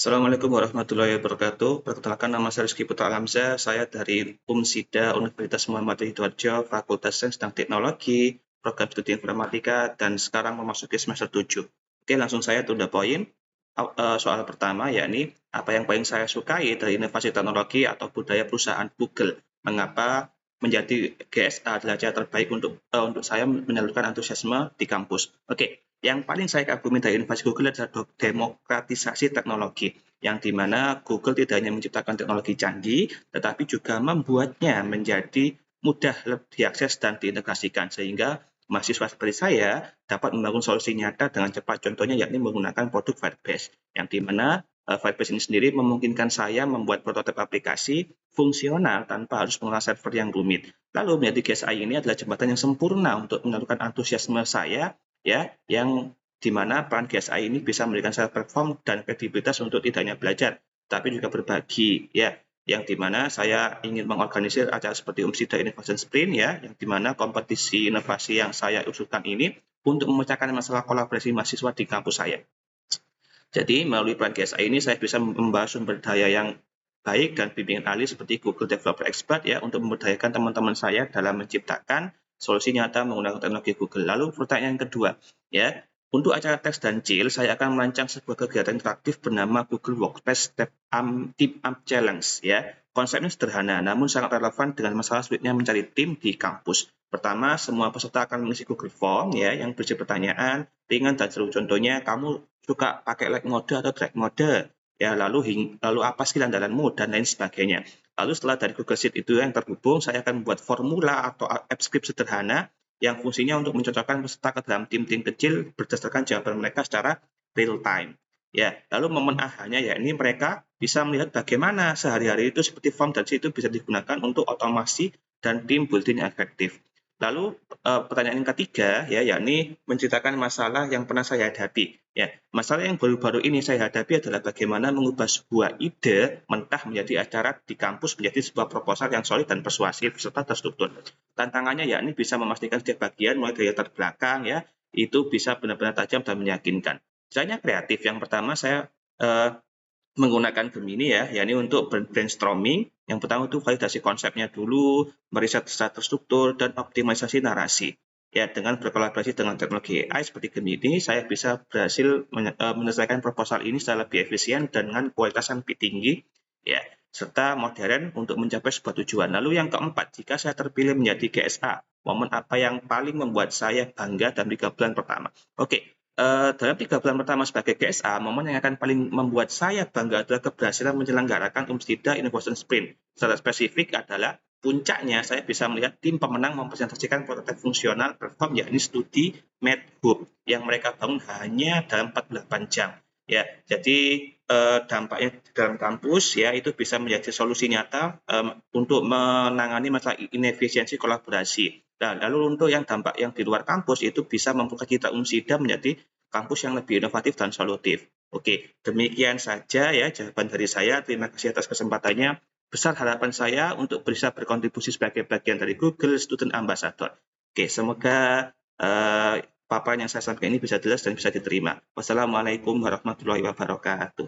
Assalamualaikum warahmatullahi wabarakatuh. Perkenalkan nama saya Rizky Putra Alamza. Saya dari UMSIDA Universitas Muhammad Hidayatullah, Fakultas Sains dan Teknologi, Program Studi Informatika, dan sekarang memasuki semester 7. Oke, langsung saya to the point. Soal pertama, yakni apa yang paling saya sukai dari inovasi teknologi atau budaya perusahaan Google. Mengapa menjadi GSA adalah cara terbaik untuk saya menyalurkan antusiasme di kampus. Oke, yang paling saya kagumi dari inovasi Google adalah demokratisasi teknologi, yang dimana Google tidak hanya menciptakan teknologi canggih, tetapi juga membuatnya menjadi mudah diakses dan diintegrasikan, sehingga mahasiswa seperti saya dapat membangun solusi nyata dengan cepat. Contohnya yakni menggunakan produk Firebase, yang dimana Firebase ini sendiri memungkinkan saya membuat prototipe aplikasi fungsional tanpa harus mengolah server yang rumit. Lalu menjadi GSI ini adalah jembatan yang sempurna untuk menyalurkan antusiasme saya, ya, yang dimana peran GSI ini bisa memberikan saya perform dan kredibilitas untuk tidak hanya belajar, tapi juga berbagi, ya, yang dimana saya ingin mengorganisir acara seperti UMSIDA Innovation Sprint, ya, yang dimana kompetisi inovasi yang saya usulkan ini untuk memecahkan masalah kolaborasi mahasiswa di kampus saya. Jadi melalui peran GSI ini saya bisa membahas sumber daya yang baik dan bimbingan ahli seperti Google Developer Expert, ya, untuk memberdayakan teman-teman saya dalam menciptakan solusi nyata menggunakan teknologi Google. Lalu pertanyaan kedua, ya, untuk acara Teks dan Chill, saya akan merancang sebuah kegiatan interaktif bernama Google Workspace Team Up Challenge, ya. Konsepnya sederhana, namun sangat relevan dengan masalah sulitnya mencari tim di kampus. Pertama, semua peserta akan mengisi Google Form, ya, yang berisi pertanyaan ringan dan seru. Contohnya, kamu suka pakai light mode atau dark mode, ya, lalu apa skill andalanmu dan lain sebagainya. Lalu setelah dari Google Sheet itu yang terhubung, saya akan membuat formula atau app script sederhana yang fungsinya untuk mencocokkan peserta ke dalam tim-tim kecil berdasarkan jawaban mereka secara real time. Ya, lalu momen ahanya yakni mereka bisa melihat bagaimana sehari-hari itu seperti form dan sheet itu bisa digunakan untuk otomasi dan tim building efektif. Lalu pertanyaan yang ketiga, ya, yakni menceritakan masalah yang pernah saya hadapi. Ya, masalah yang baru-baru ini saya hadapi adalah bagaimana mengubah sebuah ide mentah menjadi acara di kampus menjadi sebuah proposal yang solid dan persuasif serta terstruktur. Tantangannya yakni bisa memastikan setiap bagian mulai dari latar belakang, ya, itu bisa benar-benar tajam dan meyakinkan. Caranya kreatif. Yang pertama saya menggunakan Gemini, ya, yakni untuk brainstorming. Yang pertama itu validasi konsepnya dulu, meriset secara terstruktur, dan optimalisasi narasi. Ya, dengan berkolaborasi dengan teknologi AI seperti Gemini, saya bisa berhasil menyelesaikan proposal ini secara lebih efisien dan dengan kualitas yang lebih tinggi, ya, serta modern untuk mencapai sebuah tujuan. Lalu yang keempat, jika saya terpilih menjadi GSA, momen apa yang paling membuat saya bangga dalam 3 bulan pertama? Oke, dalam 3 bulan pertama sebagai GSA, momen yang akan paling membuat saya bangga adalah keberhasilan menyelenggarakan UMSIDA Innovation Sprint. Secara spesifik adalah puncaknya saya bisa melihat tim pemenang mempresentasikan prototipe fungsional perform, yakni studi MedHub yang mereka bangun hanya dalam 48 jam. Ya, jadi dampaknya dalam kampus, ya, itu bisa menjadi solusi nyata untuk menangani masalah inefisiensi kolaborasi. Nah, lalu untuk yang dampak yang di luar kampus itu bisa membuka citra UMSIDA menjadi kampus yang lebih inovatif dan solutif. Oke, demikian saja, ya, jawaban dari saya. Terima kasih atas kesempatannya. Besar harapan saya untuk bisa berkontribusi sebagai bagian dari Google Student Ambassador. Oke, semoga paparan yang saya sampaikan ini bisa jelas dan bisa diterima. Wassalamualaikum warahmatullahi wabarakatuh.